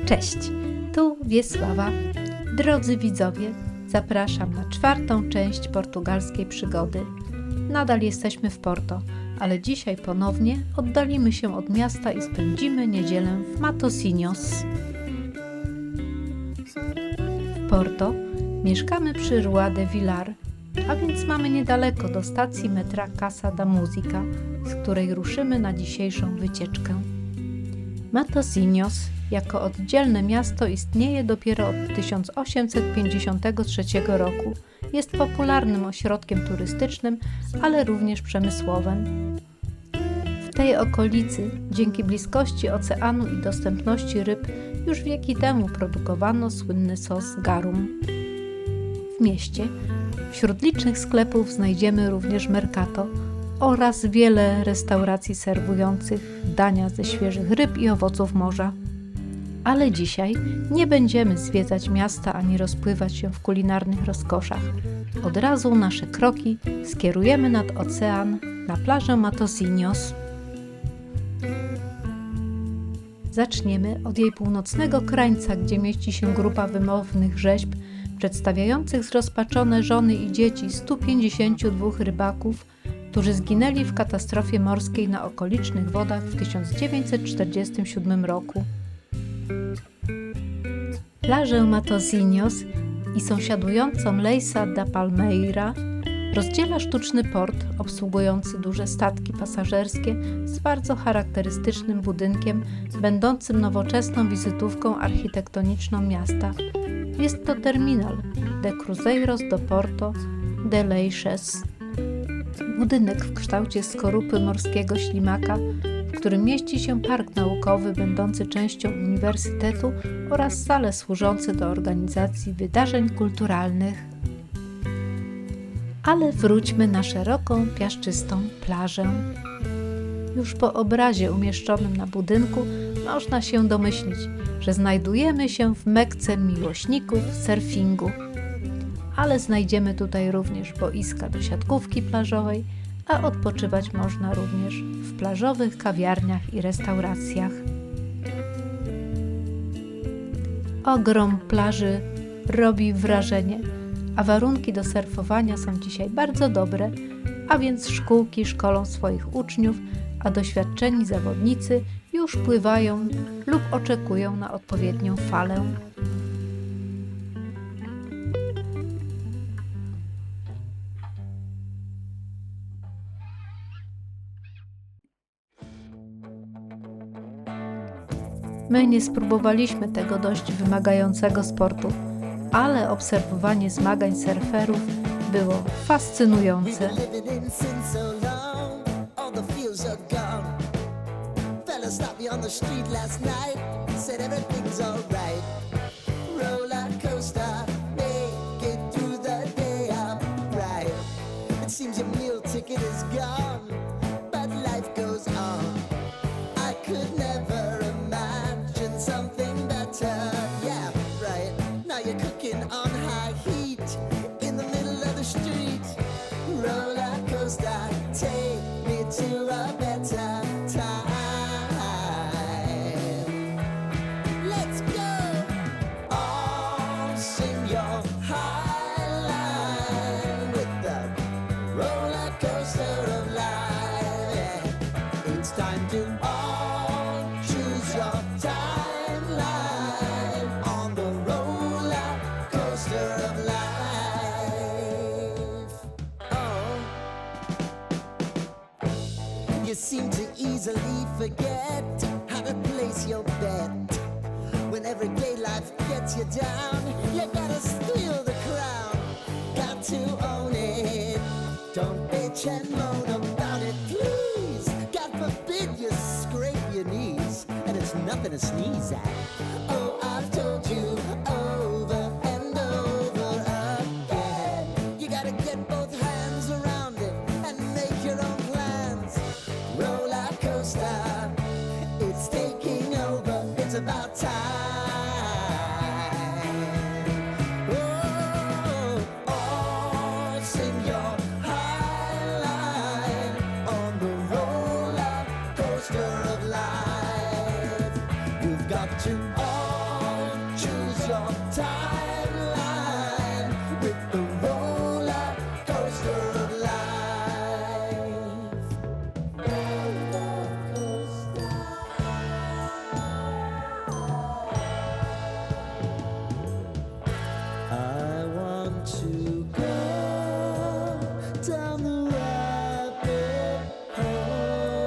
Cześć, tu Wiesława. Drodzy widzowie, zapraszam na 4. część portugalskiej przygody. Nadal jesteśmy w Porto, ale dzisiaj ponownie oddalimy się od miasta i spędzimy niedzielę w Matosinhos. W Porto mieszkamy przy Rua de Vilar, a więc mamy niedaleko do stacji metra Casa da Música, z której ruszymy na dzisiejszą wycieczkę. Matosinhos jako oddzielne miasto istnieje dopiero od 1853 roku. Jest popularnym ośrodkiem turystycznym, ale również przemysłowym. W tej okolicy, dzięki bliskości oceanu i dostępności ryb, już wieki temu produkowano słynny sos garum. W mieście wśród licznych sklepów znajdziemy również Mercato oraz wiele restauracji serwujących dania ze świeżych ryb i owoców morza. Ale dzisiaj nie będziemy zwiedzać miasta ani rozpływać się w kulinarnych rozkoszach. Od razu nasze kroki skierujemy nad ocean na plażę Matosinhos. Zaczniemy od jej północnego krańca, gdzie mieści się grupa wymownych rzeźb przedstawiających zrozpaczone żony i dzieci 152 rybaków, którzy zginęli w katastrofie morskiej na okolicznych wodach w 1947 roku. Plażę Matosinhos i sąsiadującą Leça da Palmeira rozdziela sztuczny port obsługujący duże statki pasażerskie z bardzo charakterystycznym budynkiem, będącym nowoczesną wizytówką architektoniczną miasta. Jest to terminal de Cruzeiros do Porto de Leixões. Budynek w kształcie skorupy morskiego ślimaka, w którym mieści się park naukowy będący częścią uniwersytetu oraz sale służące do organizacji wydarzeń kulturalnych. Ale wróćmy na szeroką, piaszczystą plażę. Już po obrazie umieszczonym na budynku można się domyślić, że znajdujemy się w Mekce miłośników surfingu. Ale znajdziemy tutaj również boiska do siatkówki plażowej, a odpoczywać można również w plażowych kawiarniach i restauracjach. Ogrom plaży robi wrażenie, a warunki do surfowania są dzisiaj bardzo dobre, a więc szkółki szkolą swoich uczniów, a doświadczeni zawodnicy już pływają lub oczekują na odpowiednią falę. My nie spróbowaliśmy tego dość wymagającego sportu, ale obserwowanie zmagań surferów było fascynujące. You seem to easily forget how to place your bet. When everyday life gets you down, you gotta steal the crown. Got to own it. Don't bitch and moan about it, please. God forbid you scrape your knees, and it's nothing to sneeze at. Oh, I've told you over and over again. You gotta get both hands around it and make your own plans. Roller coaster, it's taking over, it's about time. Oh, sing your high line on the roller coaster of life. You've got to all timeline with the roller coaster of life. Roller coaster. I want to go down the rabbit hole,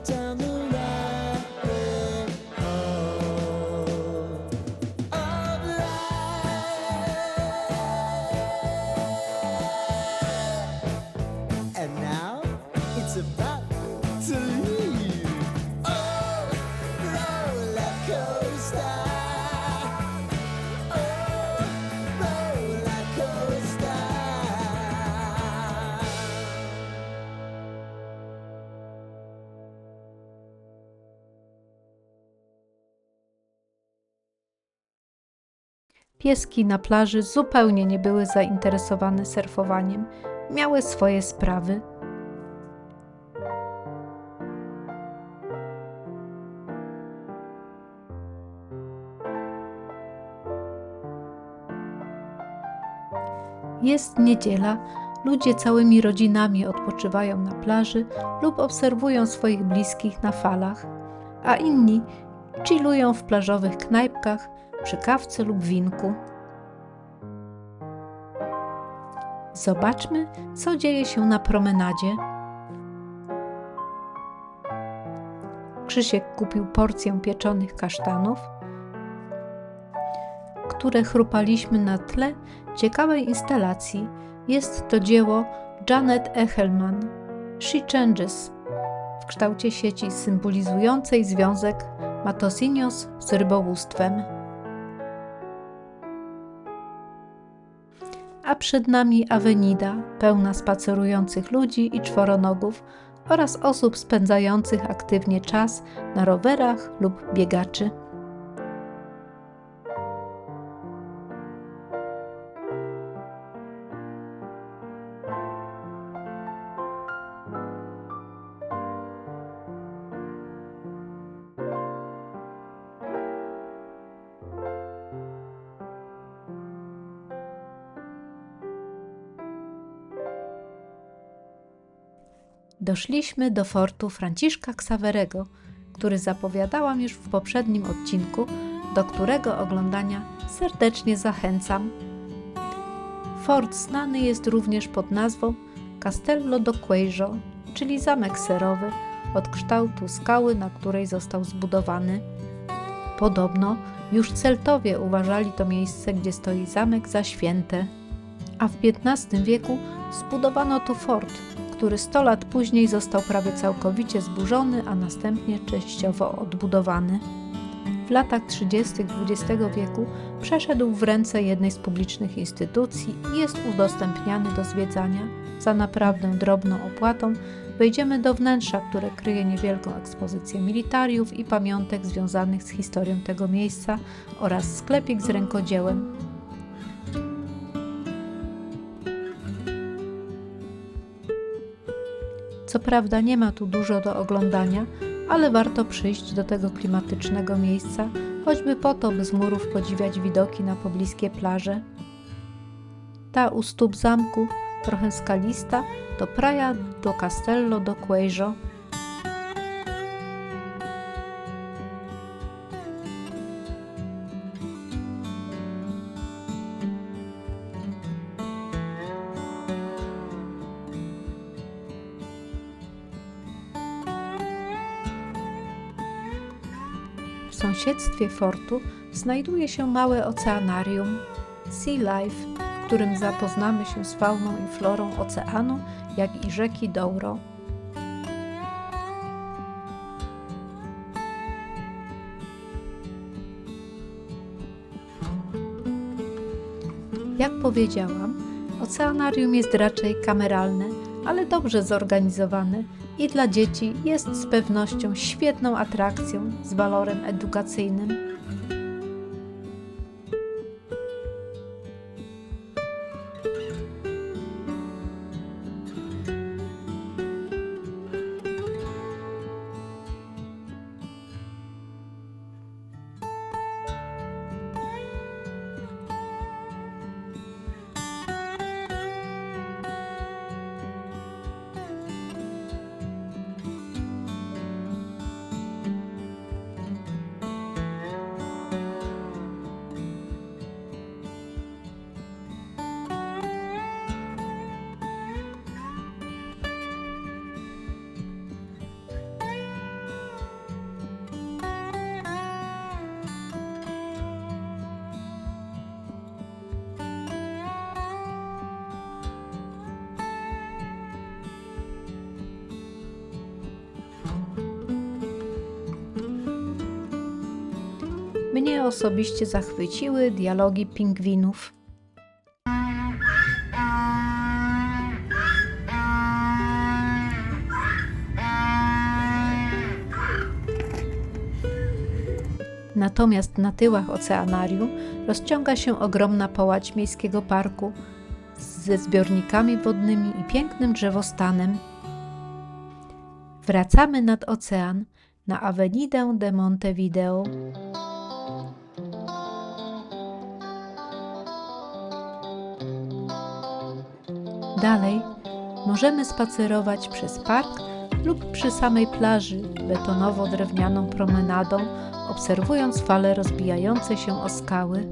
down the rabbit hole of life. And now it's about to leave. Oh, roller coaster. Oh, roller coaster. Pieski na plaży zupełnie nie były zainteresowane surfowaniem. Miały swoje sprawy. Jest niedziela, ludzie całymi rodzinami odpoczywają na plaży lub obserwują swoich bliskich na falach, a inni chillują w plażowych knajpkach przy kawce lub winku. Zobaczmy, co dzieje się na promenadzie. Krzysiek kupił porcję pieczonych kasztanów, które chrupaliśmy na tle ciekawej instalacji. Jest to dzieło Janet Echelman, She Changes, w kształcie sieci symbolizującej związek Matosinhos z rybołówstwem. A przed nami awenida pełna spacerujących ludzi i czworonogów oraz osób spędzających aktywnie czas na rowerach lub biegaczy. Doszliśmy do fortu Franciszka Xaverego, który zapowiadałam już w poprzednim odcinku, do którego oglądania serdecznie zachęcam. Fort znany jest również pod nazwą Castello do Queijo, czyli zamek serowy, od kształtu skały, na której został zbudowany. Podobno już Celtowie uważali to miejsce, gdzie stoi zamek, za święte, a w XV wieku zbudowano tu fort, który 100 lat później został prawie całkowicie zburzony, a następnie częściowo odbudowany. W latach 30. XX wieku przeszedł w ręce jednej z publicznych instytucji i jest udostępniany do zwiedzania. Za naprawdę drobną opłatą wejdziemy do wnętrza, które kryje niewielką ekspozycję militariów i pamiątek związanych z historią tego miejsca oraz sklepik z rękodziełem. Co prawda nie ma tu dużo do oglądania, ale warto przyjść do tego klimatycznego miejsca, choćby po to, by z murów podziwiać widoki na pobliskie plaże. Ta u stóp zamku, trochę skalista, to Praia do Castello do Queijo. W sąsiedztwie fortu znajduje się małe oceanarium Sea Life, w którym zapoznamy się z fauną i florą oceanu, jak i rzeki Douro. Jak powiedziałam, oceanarium jest raczej kameralne, ale dobrze zorganizowane i dla dzieci jest z pewnością świetną atrakcją z walorem edukacyjnym. Mnie osobiście zachwyciły dialogi pingwinów. Natomiast na tyłach oceanarium rozciąga się ogromna połać miejskiego parku ze zbiornikami wodnymi i pięknym drzewostanem. Wracamy nad ocean na Avenidę de Montevideo. Dalej możemy spacerować przez park lub przy samej plaży betonowo-drewnianą promenadą, obserwując fale rozbijające się o skały.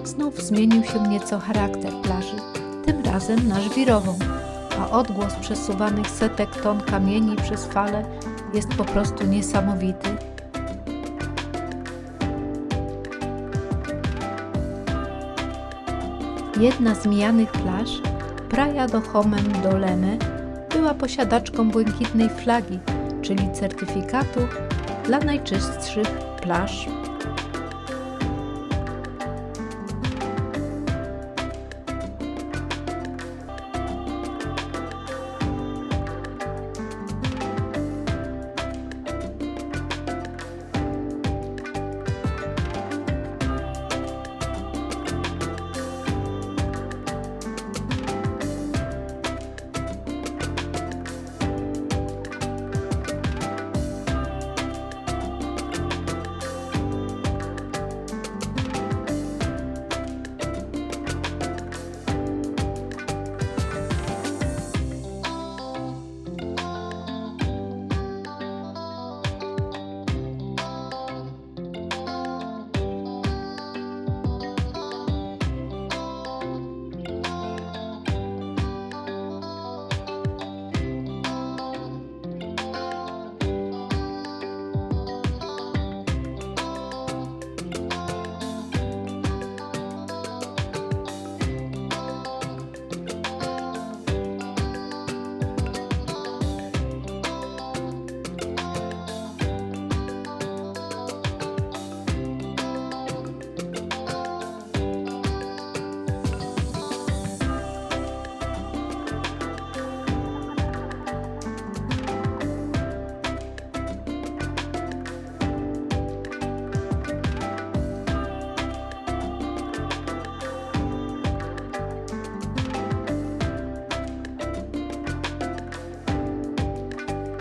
Znów zmienił się nieco charakter plaży, tym razem na żwirową, a odgłos przesuwanych setek ton kamieni przez fale jest po prostu niesamowity. Jedna z mijanych plaż, Praia do Homem do Leme, była posiadaczką błękitnej flagi, czyli certyfikatu dla najczystszych plaż.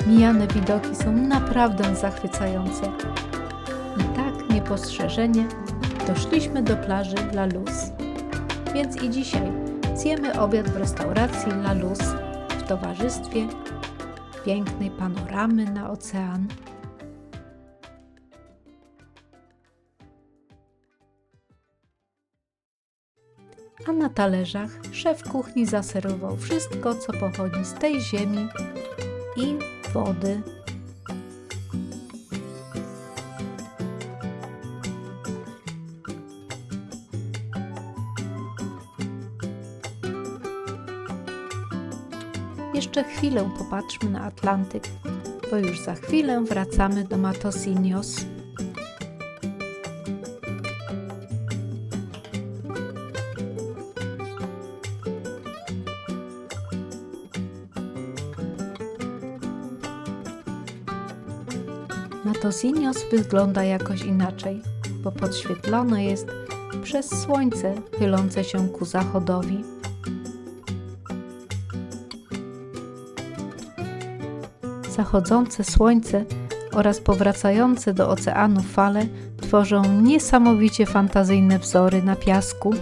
Mijane widoki są naprawdę zachwycające. I tak niepostrzeżenie doszliśmy do plaży La Luz. Więc i dzisiaj zjemy obiad w restauracji La Luz w towarzystwie pięknej panoramy na ocean. A na talerzach szef kuchni zaserwował wszystko, co pochodzi z tej ziemi i wody. Jeszcze chwilę popatrzmy na Atlantyk, bo już za chwilę wracamy do Matosinhos. Matosinhos wygląda jakoś inaczej, bo podświetlone jest przez słońce chylące się ku zachodowi. Zachodzące słońce oraz powracające do oceanu fale tworzą niesamowicie fantazyjne wzory na piasku.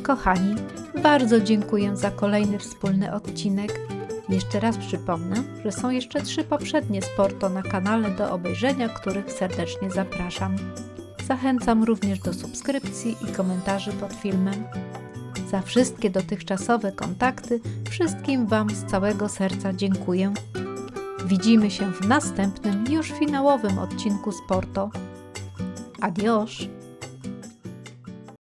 Kochani, bardzo dziękuję za kolejny wspólny odcinek. Jeszcze raz przypomnę, że są jeszcze 3 poprzednie z Porto na kanale do obejrzenia, których serdecznie zapraszam. Zachęcam również do subskrypcji i komentarzy pod filmem. Za wszystkie dotychczasowe kontakty wszystkim Wam z całego serca dziękuję. Widzimy się w następnym, już finałowym odcinku z Porto. Adiós!